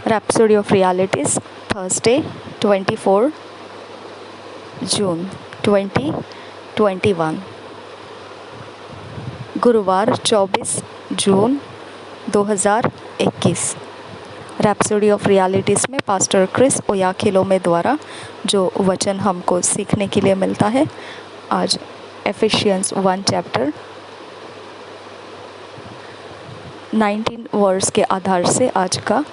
Rhapsody of Realities, Thursday, 24 जून 2021, गुरुवार 24 जून 2021। Rhapsody of realities में pastor Chris ओयाखिलोमे द्वारा जो वचन हमको सीखने के लिए मिलता है, आज एफिशियंस 1 चैप्टर 19 वर्स के आधार से आज का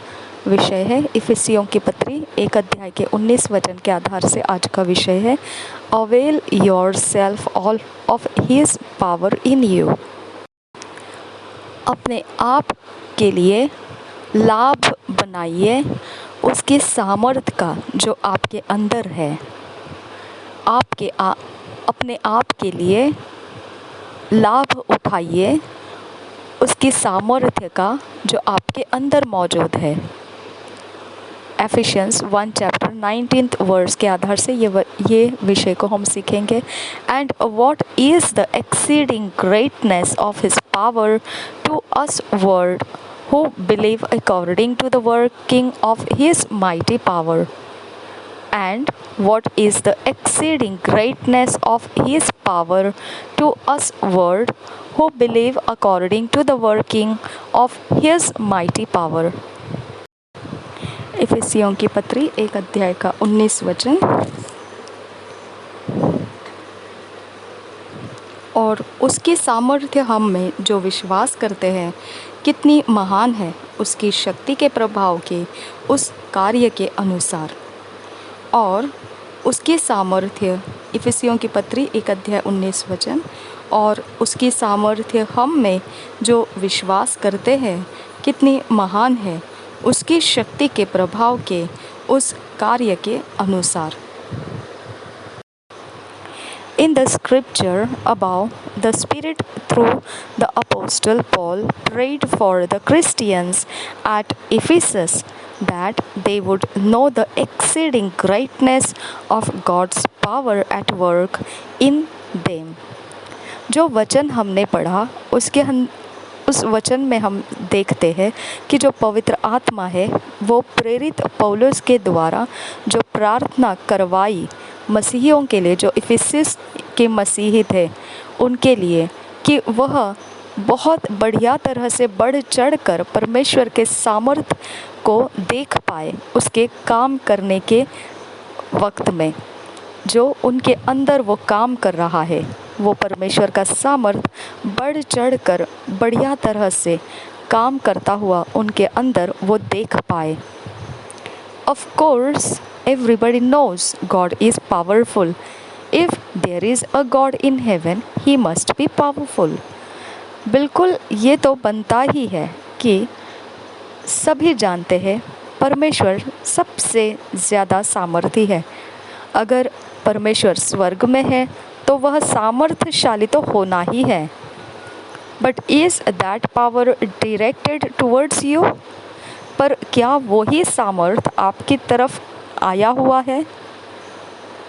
विषय है। इफिसियों की पत्री 1 अध्याय के 19 वचन के आधार से आज का विषय है, avail your self all of his power in you. अपने आप के लिए लाभ बनाइए उसकी सामर्थ्य का जो आपके अंदर है। अपने आप के लिए लाभ उठाइए उसकी सामर्थ्य का जो आपके अंदर मौजूद है। एफिशियंस 1 चैप्टर 19 वर्स के आधार से ये विषय को हम सीखेंगे। And what is the exceeding greatness of his power to us world who believe according to the working of his mighty power, and what is the exceeding greatness of his power to us world who believe according to the working of his mighty power। इफिसियों की पत्री 1 अध्याय का 19 वचन, और उसकी सामर्थ्य हम में जो विश्वास करते हैं कितनी महान है उसकी शक्ति के प्रभाव के उस कार्य के अनुसार। और उसकी सामर्थ्य, इफिसियों की पत्री 1 अध्याय 19 वचन, और उसकी सामर्थ्य हम में जो विश्वास करते हैं कितनी महान है उसकी शक्ति के प्रभाव के उस कार्य के अनुसार। In the scripture above, the Spirit through the Apostle Paul prayed for the Christians at Ephesus that they would know the exceeding greatness of God's power at work in them। जो वचन हमने पढ़ा उस वचन में हम देखते हैं कि जो पवित्र आत्मा है वो प्रेरित पौलुस के द्वारा जो प्रार्थना करवाई मसीहियों के लिए, जो इफिसस के मसीही थे उनके लिए, कि वह बहुत बढ़िया तरह से बढ़ चढ़ कर परमेश्वर के सामर्थ को देख पाए उसके काम करने के वक्त में। जो उनके अंदर वो काम कर रहा है वो परमेश्वर का सामर्थ बढ़ चढ़ कर बढ़िया तरह से काम करता हुआ उनके अंदर वो देख पाए। Of course, everybody knows God is powerful. If there is a God in heaven, he must be powerful. बिल्कुल ये तो बनता ही है कि सभी जानते हैं परमेश्वर सबसे ज़्यादा सामर्थी है। अगर परमेश्वर स्वर्ग में है तो वह सामर्थ्यशाली तो होना ही है। But is that power directed towards you? पर क्या वही सामर्थ आपकी तरफ आया हुआ है?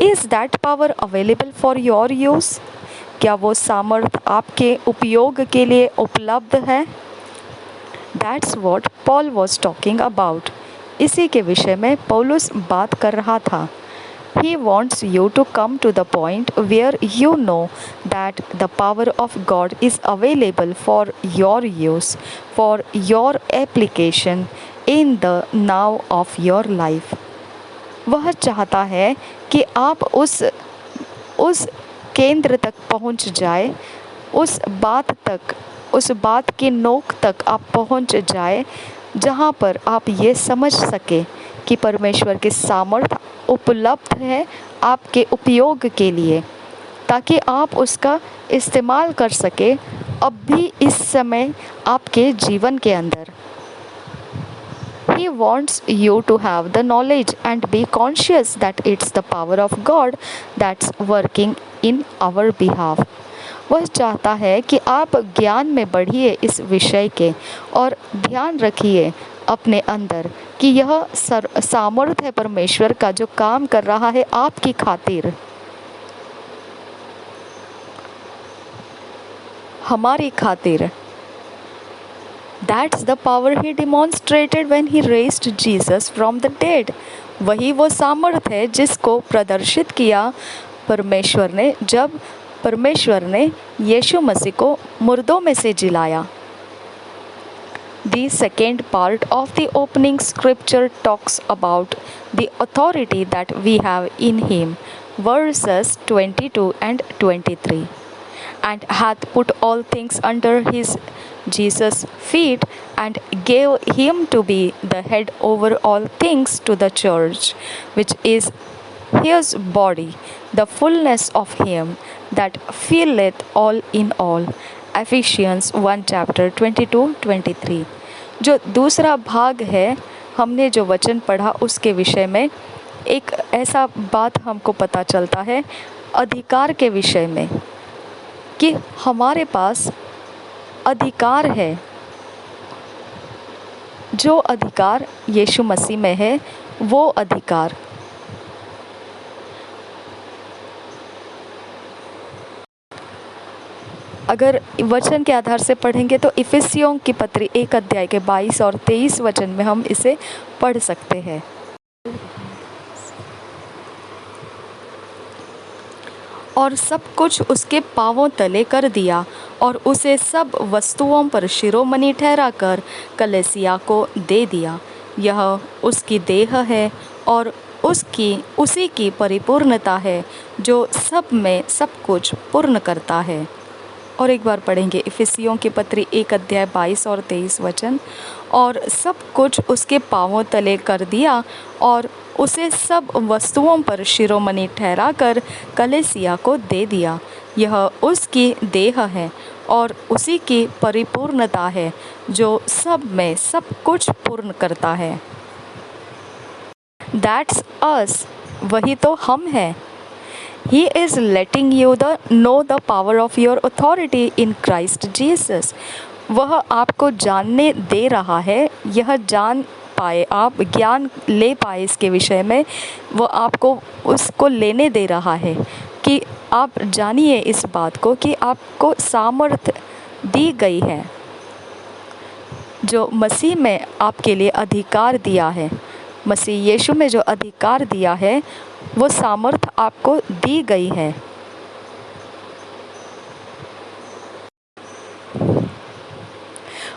Is that power available for your use? क्या वो सामर्थ आपके उपयोग के लिए उपलब्ध है? That's what Paul was talking about. इसी के विषय में पौलुस बात कर रहा था। He wants you to come to the point where you know that the power of God is available for your use, for your application in the now of your life। वह चाहता है कि आप उस केंद्र तक पहुंच जाए, उस बात की नोक तक आप पहुंच जाए जहां पर आप ये समझ सके कि परमेश्वर की सामर्थ उपलब्ध है आपके उपयोग के लिए, ताकि आप उसका इस्तेमाल कर सके अब भी इस समय आपके जीवन के अंदर। He wants you to have the knowledge and be conscious that it's the power of God that's working in our behalf। वह चाहता है कि आप ज्ञान में बढ़िए इस विषय के, और ध्यान रखिए अपने अंदर कि यह सामर्थ्य है परमेश्वर का जो काम कर रहा है आपकी खातिर, हमारी खातिर। That's the power he demonstrated when he raised Jesus from the dead. वही वो सामर्थ्य है जिसको प्रदर्शित किया परमेश्वर ने जब परमेश्वर ने यीशु मसीह को मुर्दों में से जिलाया. The second part of the opening scripture talks about the authority that we have in him, verses 22 and 23. And hath put all things under his Jesus' feet, and gave him to be the head over all things to the church, which is his body, the fullness of him that filleth all in all. Ephesians 1 chapter 22-23. जो दूसरा भाग है, हमने जो वचन पढ़ा उसके विषय में एक ऐसा बात हमको पता चलता है अधिकार के विषय में कि हमारे पास अधिकार है. जो अधिकार यीशु मसीह में है वो अधिकार अगर वचन के आधार से पढ़ेंगे तो इफिसियों की पत्री 1 अध्याय के 22 और 23 वचन में हम इसे पढ़ सकते हैं. और सब कुछ उसके पांवों तले कर दिया और उसे सब वस्तुओं पर शिरोमणि ठहराकर कलीसिया को दे दिया. यह उसकी देह है और उसी की परिपूर्णता है जो सब में सब कुछ पूर्ण करता है. और एक बार पढ़ेंगे इफिसियों की पत्री 1 अध्याय 22 और 23 वचन. और सब कुछ उसके पांवों तले कर दिया और उसे सब वस्तुओं पर शिरोमणि ठहराकर कलीसिया को दे दिया. यह उसकी देह है और उसी की परिपूर्णता है जो सब में सब कुछ पूर्ण करता है. That's us. वही तो हम हैं. He is letting you know the power of your authority in Christ Jesus. वह आपको जानने दे रहा है, यह जान पाए, आप ज्ञान ले पाए इसके विषय में. वो आपको उसको लेने दे रहा है कि आप जानिए इस बात को कि आपको सामर्थ्य दी गई है जो मसीह में आपके लिए अधिकार दिया है. मसीह यीशु में जो अधिकार दिया है वो सामर्थ्य आपको दी गई है.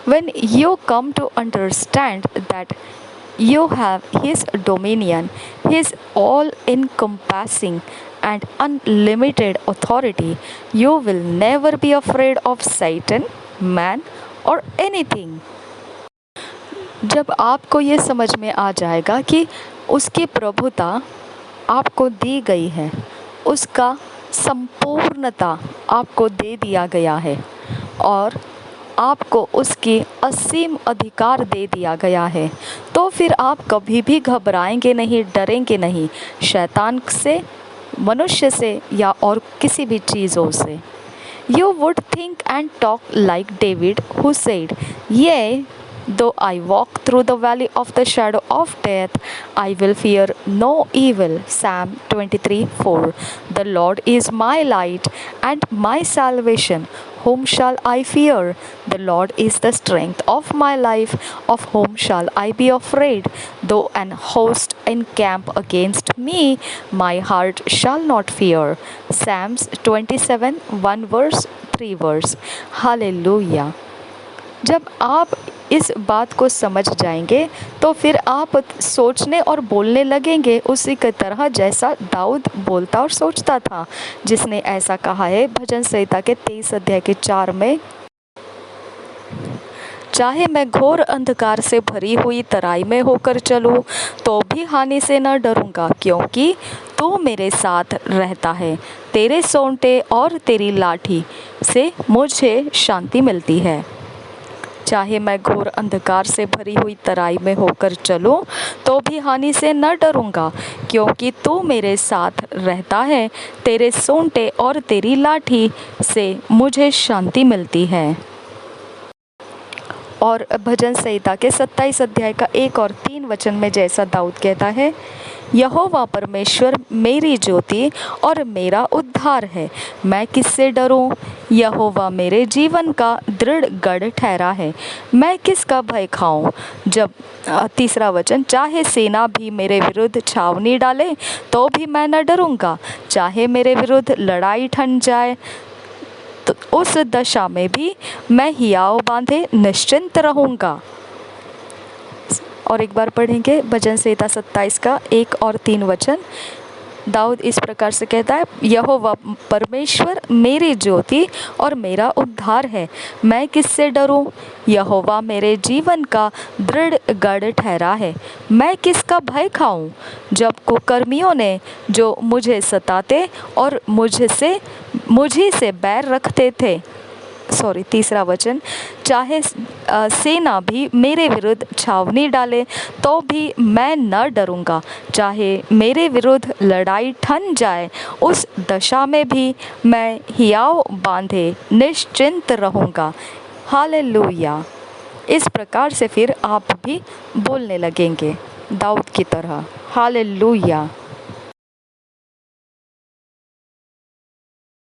When you come to understand that you have his dominion, his all-encompassing and unlimited authority, you will never be afraid of Satan, man or anything. जब आपको ये समझ में आ जाएगा कि उसकी प्रभुता आपको दी गई है, उसका संपूर्णता आपको दे दिया गया है और आपको उसकी असीम अधिकार दे दिया गया है, तो फिर आप कभी भी घबराएंगे नहीं, डरेंगे नहीं शैतान से, मनुष्य से या और किसी भी चीज़ों से. You would think and talk like David who said, "Yea, though I walk through the valley of the shadow of death, I will fear no evil." Psalm 23:4. The Lord is my light and my salvation. Whom shall I fear? The Lord is the strength of my life. Of whom shall I be afraid? Though an host encamp against me, my heart shall not fear. Psalms 27, 1 verse, 3 verse. Hallelujah. जब आप इस बात को समझ जाएंगे तो फिर आप सोचने और बोलने लगेंगे उसी की तरह जैसा दाऊद बोलता और सोचता था, जिसने ऐसा कहा है भजन संहिता के 23 अध्याय के 4 में, चाहे मैं घोर अंधकार से भरी हुई तराई में होकर चलूं तो भी हानि से न डरूंगा, क्योंकि तू मेरे साथ रहता है. तेरे सोंटे और तेरी लाठी से मुझे शांति मिलती है. चाहे मैं घोर अंधकार से भरी हुई तराई में होकर चलूं तो भी हानि से न डरूंगा, क्योंकि तू मेरे साथ रहता है. तेरे सोंटे और तेरी लाठी से मुझे शांति मिलती है. और भजन संहिता के 27 अध्याय का 1 और 3 वचन में जैसा दाऊद कहता है, यहोवा परमेश्वर मेरी ज्योति और मेरा उद्धार है, मैं किससे डरूं? यहोवा मेरे जीवन का दृढ़ गढ़ ठहरा है, मैं किसका भय खाऊं? जब तीसरा वचन, चाहे सेना भी मेरे विरुद्ध छावनी डाले तो भी मैं न डरूंगा, चाहे मेरे विरुद्ध लड़ाई ठन जाए तो उस दशा में भी मैं हियाव बांधे निश्चिंत रहूंगा। और एक बार पढ़ेंगे भजन संहिता 27 का 1 और 3 वचन। दाऊद इस प्रकार से कहता है, यहोवा परमेश्वर मेरी ज्योति और मेरा उद्धार है, मैं किससे डरूं? यहोवा मेरे जीवन का दृढ़ गढ़ ठहरा है, मैं किसका भय खाऊं? जब कुकर्मियों ने जो मुझे सताते और मुझी से बैर रखते थे, तीसरा वचन, चाहे सेना भी मेरे विरुद्ध छावनी डाले तो भी मैं न डरूंगा, चाहे मेरे विरुद्ध लड़ाई ठन जाए उस दशा में भी मैं हियाव बांधे निश्चिंत रहूंगा। हालेलुया। इस प्रकार से फिर आप भी बोलने लगेंगे दाऊद की तरह। हालेलुया।